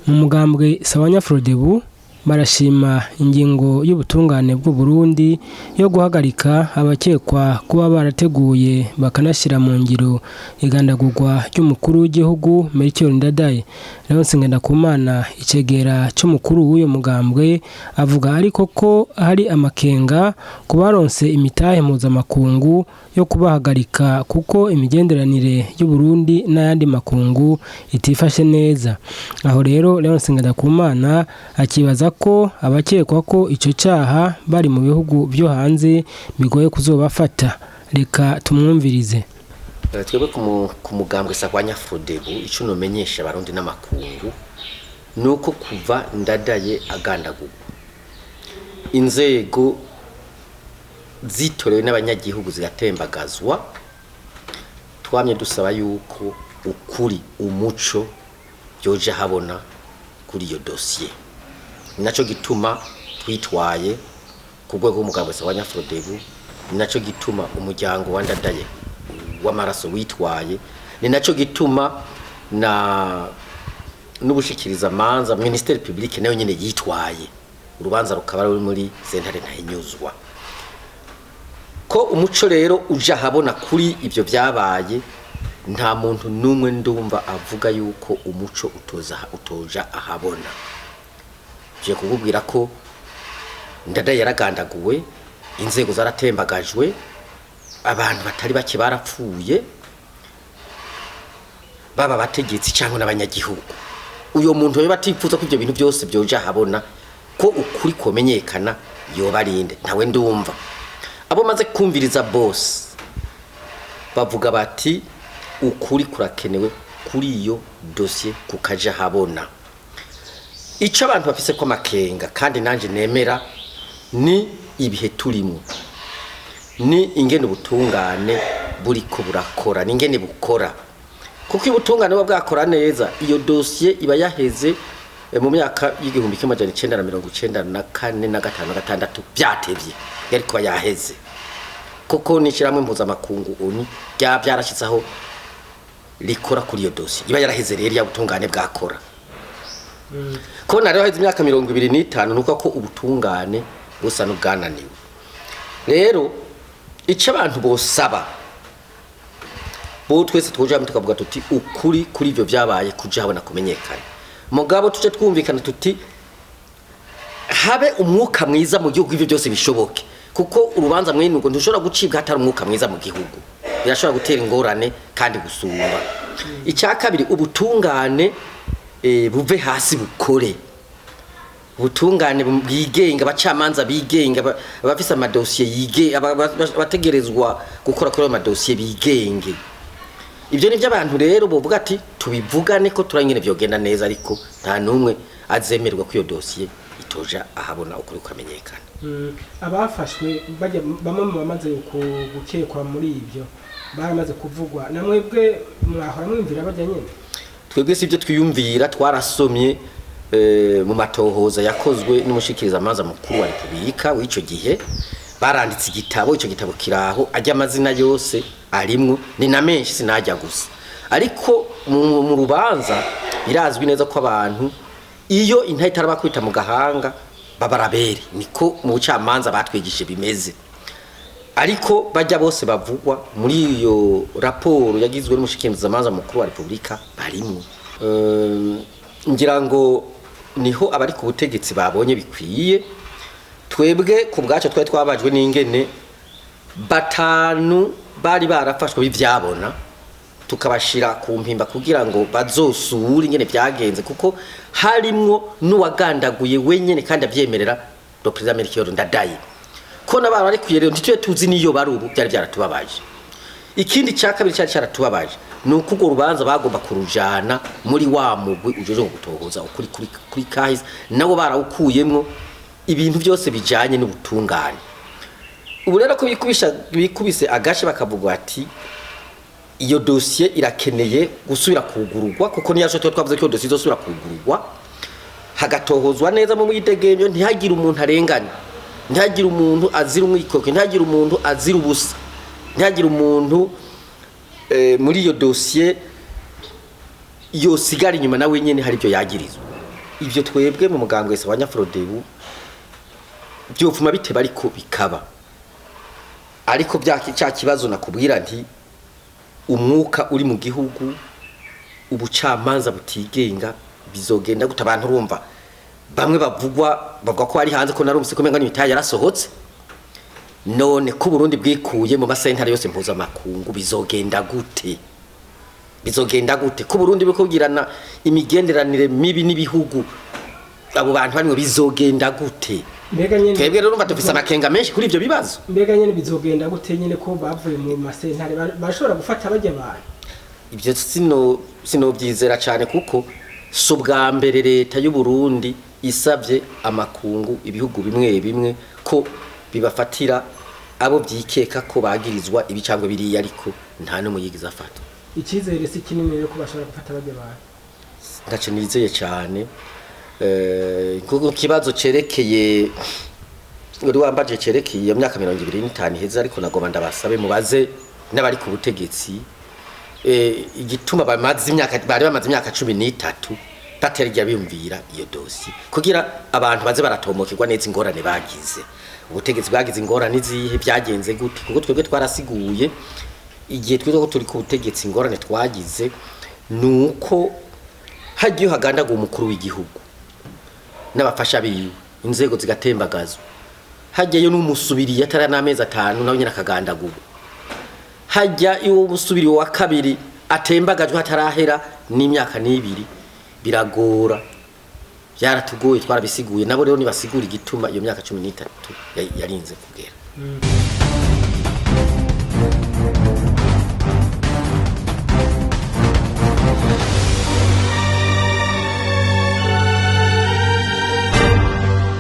mu mugambwe Sahwanya Frodebu barashima ingingo y'ubutungane bw'u Burundi yo guhagarika abakekwa kuba barateguye bakanashyira mu ngiro igandagurwa ry'umukuru w'igihugu Melchior Ndadaye. Ndakumana icegera cy'umukuru w'uyo mugambwe avuga ariko ko hari amakenga ku baronse imitahe mpuzamakungu yo kubahagarika kuko imigenderanire y'u Burundi n'ayandi makungu itifashe neza. Aho rero Ndakumana akibaza ko abakekwa ko icyo cyaha bari mu bihugu byo hanze bigoye kuzobafata. Reka tumwumvirize. Twebwe ku mugambwe Sahwanya Frodebu icyo nomenyesha abarundi n'amakungu nuko kuva Ndadaye agandaguye inzego zitorewe n'abanyagihugu zigatembagazwa, twamye dusaba yuko ukuri umuco byoje habona kuri iyo dosiye. Ninaco gituma twitwaye ku rwego rw'umugambwe Sahwanya Frodebu, ninaco gituma umuryango wa Ndadaye w'amaraso witwaye, ninaco gituma n'ubushikiriza manza Ministeri Publique nayo nyine yitwaye. Urubanza rukaba ruri muri sentare ntahinyuzwa. Ko umuco rero uja habona kuri ibyo byabaye, nta muntu numwe ndumva avuga yuko umuco utoja ahabona. Je kugubwira ko Ndadaye yaragandaguwe, inzego zaratembagajwe, abantu batari bake barapfuye, baba bategetsi cyangwa n'abanyagihugu. Uyo muntu we batifuza ko ibyo bintu byose byoja habona, ko ukuri komenyekana yobarinde. Ntawe ndumva abo maze kumviriza boss bavuga bati ukuri kurakenewe kuri iyo dossier kukaja habona. Icyo abantu bafise ko makenga kandi nanje nemera ni ibihe turimo, ni ingene ubutungane buri ko burakora, ni ingene bukora. Kuko ubutungane bwakora neza iyo dossier iba yaheze mu myaka y'igihumbi kimwe amajana 1994 na 5 byatevye yari ko yaheze. Koko nishiramwe mpuzamakungu oni byarashitsaho likora kuri iyo dossier iba yaraheze rero ya butungane bwakora. Ko nari haheze imyaka 25 nuko ko ubutungane busa n'ubwananiwe. Rero icyo abantu bosaba bo twese twoja tukavuga tuti ukuri kuri ivyo byabaye kuja habona kumenyekana. Mugabo tuje twumvikana tuti habe umwuka mwiza mu gihugu, ivyo byose bishoboke, kuko urubanza mwene uko ntushobora gucibwa hatari umwuka mwiza mu gihugu, birashobora gutera ingorane kandi gusumba. Icya kabiri ubutungane buve hasi bukore, ubutungane bwigenga, abacamanza bigenga, abafise amadosiye yige, abategerezwa gukora kuri amadosiye bigenge. Ibyo ni by'abantu rero bovuga ati tubivugane ko turanyene byogenda neza, ariko nta numwe azemerwa ko iyo dosiye itoja ahabona ukuri kwamenyekana. Abafashwe bajya bamwe mu bamaze gukekwa muri ibyo baramaze kuvugwa, namwebwe mwahora mwumvira bajya nyene. Twebwe sibyo twiyumvira, twarasomye mu matohoza yakozwe n'umushikiriza amanza mukuru wa Republika w'ico gihe, baranditse igitabo, ico gitabo kiraho ajya amazina yose arimwo, ni na menshi sinajya gusa. Ariko mu rubanza birazwi neza ko abantu iyo intahe itarabakwita mu gahanga babarabere, niko mu bucamanza batwigishe bimeze. Ariko bajya bose bavugwa muri iyo raporo yagizwe n'umushikiriza amanza mukuru wa Republika barimwo. Ngira ngo niho abari ku butegetsi babonye bikwiye. Twebwe ku bwacu twari twabajwe n'ingene batanu bari barafashwe bivyabona, tukabashira ku mpimba kugira ngo bazosura ingene byagenze, kuko harimwo n'uwagandaguye wenyene kandi avyemerera do president Melchior Ndadaye. Ko nabara ari kuyerero ntitwe tuzi niyo bari ubu byari byaratubabaje. Ikindi cyakabiri cyari cyaratubabaje nuko urwo rubanza bagomba kurujana muri wa mugwi ujeje gutohoza ukuri kuri kahise, nabo barawukuyemwo ibintu byose bijanye n'ubutungane. Ubu rero ko bikubise agashe bakavuga ati iyo dossier irakeneye gusubira kugururwa, kuko niyaje twavuze ko dossier izosubira kugururwa hagatohozwa neza mu mwidegemyo, ntihagire umuntu arengana, ntihagire umuntu azira umwikoke, ntihagire umuntu azira ubusa, ntihagire umuntu muri iyo dossier yosigara inyuma nawe nyene hari byo yagirizwa. ivyo twebwe mu mugambwe Sahwanya Frodebu byofuma biteba ariko bikaba ariko cya kibazo nakubwira nti umwuka uri mu gihugu ubucamanza butigenga bizogenda guta abantu urumva bamwe bavuga ko ari hanze ko narumvise ko menga n'ibitaye yarasohotse none ko Burundi bwikuye mu masentare yose mpuza makungu bizogenda gute ko Burundi bukugirana imigenderanire mibi n'ibihugu abo bantu bari bizogenda gute twebwe rero batufise amakenga menshi kuri ivyo bibazo mbega nyene bizogenda gute nyene ko bavuye mu masentare bashobora gufata bajya abantu ivyo sino byizera cyane kuko subwa mbere leta y'u Burundi isavye amakungu ibihugu bimwe ko bibafatira abo byikeka ko bagirizwa ibicangwe biriya ariko nta no muyigiza afata ikizere si kinini rero ko bashobora gufata bajya abantu ndace nizeye cyane kuko kibazo cerekeye uri wambaje cerekeye imyaka 25 heza ariko nagoma ndabasabe mubaze n'abari ku butegetsi igituma bamaze imyaka 13 baterya biyumvira iyo dosi kugira abantu baze baratomokirwa neza ingorane bagize ubutegetsi bwagize ingorane zihe byagenze gute kuko twebwe twarasiguye igihe twito ko turi ku butegetsi ingorane twagize nuko hagiye hagandaguye umukuru w'igihugu n'abafasha biwe inzego zigatembagazwa hajyayo n'umusubiriye atari n'amezi 5 nawe nyina kagandaguye hajya iwo musubiri wa kabiri atembagajwe hatarahera n'imyaka 2 biragora byaratugoye twarabisiguye nabo rero nibasigura igituma iyo myaka 13 yarinze kugera